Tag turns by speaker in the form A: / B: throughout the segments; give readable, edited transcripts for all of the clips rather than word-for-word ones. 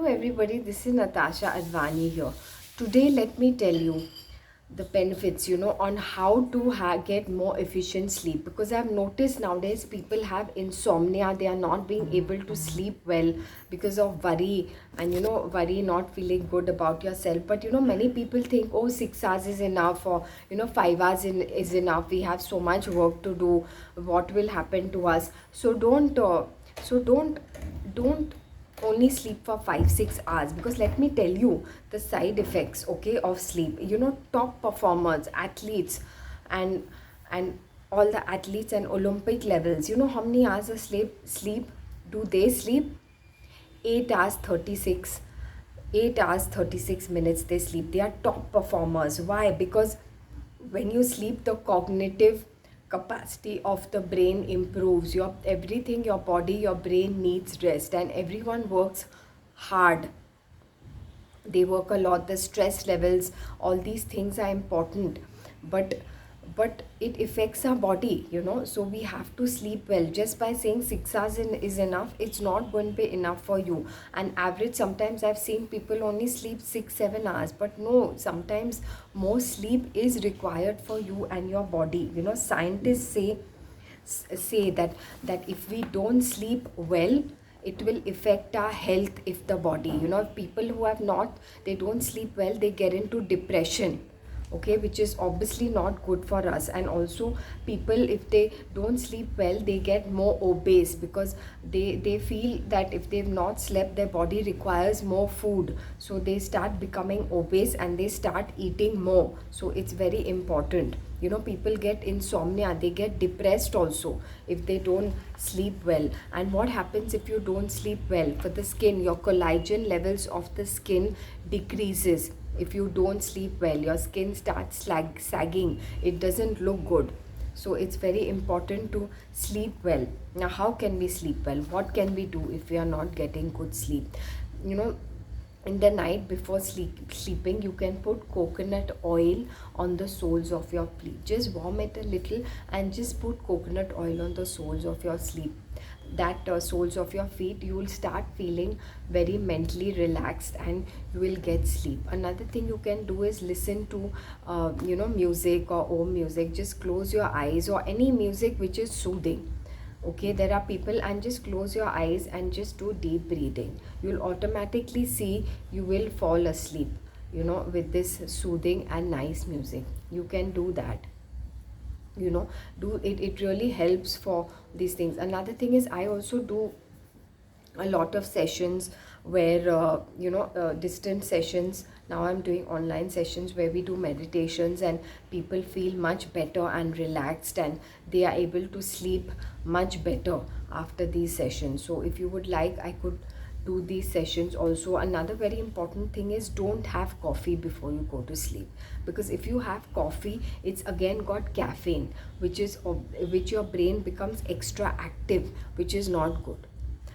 A: Hello, everybody. This is Natasha Advani here. Today, let me tell you the benefits, on how to get more efficient sleep. Because I've noticed nowadays people have insomnia. They are not being able to sleep well because of worry and, worry, not feeling good about yourself. But, many people think, oh, 6 hours is enough, or, 5 hours is enough. We have so much work to do. What will happen to us? So don't only sleep for 5 6 hours, because let me tell you the side effects, okay, of sleep. Top performers, athletes, and and all the athletes and Olympic levels, how many hours of sleep do they sleep? 8 hours 36, 8 hours 36 minutes they sleep. They are top performers. Why? Because when you sleep, the cognitive capacity of the brain improves. Your everything, your body, your brain needs rest, and everyone works hard. They work a lot. The stress levels, all these things are important, but it affects our body, so we have to sleep well. Just by saying 6 hours is enough, it's not going to be enough for you. And average, sometimes I've seen people only sleep 6 7 hours, but no, sometimes more sleep is required for you and your body. Scientists say that if we don't sleep well, it will affect our health. If the body, people who have not, they don't sleep well, they get into depression, okay, which is obviously not good for us. And also, people, if they don't sleep well, they get more obese, because they feel that if they've not slept, their body requires more food, so they start becoming obese and they start eating more. So it's very important. People get insomnia, they get depressed also if they don't sleep well. And what happens if you don't sleep well? For the skin, your collagen levels of the skin decreases. If you don't sleep well, your skin starts sagging, it doesn't look good. So it's very important to sleep well. Now, how can we sleep well? What can we do if we are not getting good sleep? you know in the night before sleeping, you can put coconut oil on the soles of your feet. Just warm it a little and just put coconut oil on the soles of your sleep that soles of your feet. You will start feeling very mentally relaxed and you will get sleep. Another thing you can do is listen to music or om music. Just close your eyes, or any music which is soothing. Okay, there are people, and just close your eyes and just do deep breathing. You'll automatically see you will fall asleep, with this soothing and nice music. You can do that. Do it. It really helps for these things. Another thing is, I also do a lot of sessions where distant sessions. Now I'm doing online sessions where we do meditations, and people feel much better and relaxed, and they are able to sleep much better after these sessions. So if you would like, I could do these sessions also. Another very important thing is, don't have coffee before you go to sleep, because if you have coffee, it's again got caffeine, which your brain becomes extra active, which is not good.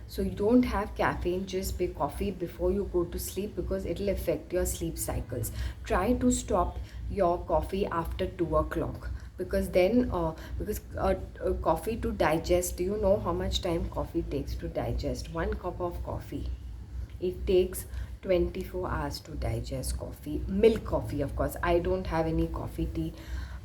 A: So you don't have caffeine, just be coffee before you go to sleep, because it'll affect your sleep cycles. Try to stop your coffee after 2 o'clock, because then coffee to digest. Do you know how much time coffee takes to digest? One cup of coffee, it takes 24 hours to digest. Coffee, milk coffee, of course. I don't have any coffee tea,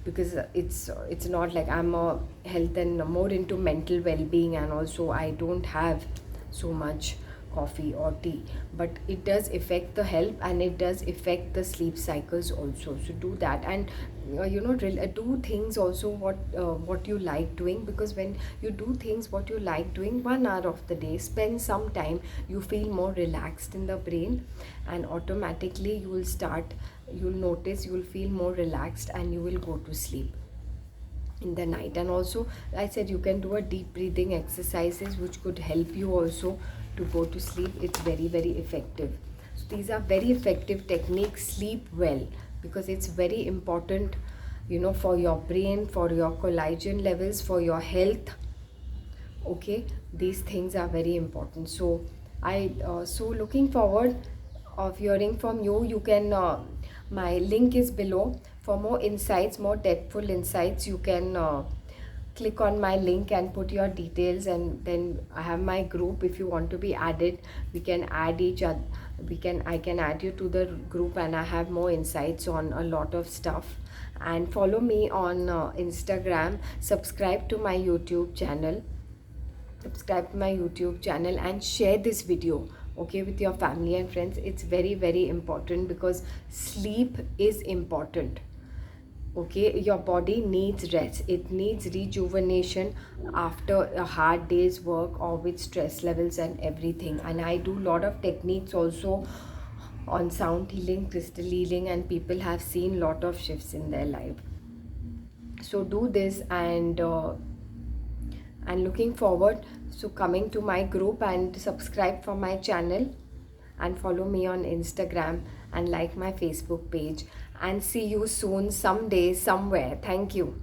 A: because it's not like I'm a health and more into mental well-being, and also I don't have so much coffee or tea. But it does affect the health, and it does affect the sleep cycles also. So do that. And do things also what you like doing, because when you do things what you like doing, 1 hour of the day, spend some time, you feel more relaxed in the brain, and automatically you'll notice, you'll feel more relaxed, and you will go to sleep in the night. And also, I said, you can do a deep breathing exercises which could help you also to go to sleep. It's very, very effective. So these are very effective techniques. Sleep well, because it's very important, for your brain, for your collagen levels, for your health. Okay, these things are very important. So so looking forward of hearing from you. You can my link is below. For more insights, more depthful insights, you can click on my link and put your details. And then I have my group. If you want to be added, we can add I can add you to the group, and I have more insights on a lot of stuff. And follow me on Instagram, subscribe to my YouTube channel, and share this video, okay, with your family and friends. It's very, very important, because sleep is important. Okay, your body needs rest, it needs rejuvenation after a hard day's work or with stress levels and everything. And I do lot of techniques also on sound healing, crystal healing, and people have seen lot of shifts in their life. So do this, and looking forward to coming to my group, and subscribe for my channel, and follow me on Instagram, and like my Facebook page, and see you soon, someday, somewhere. Thank you.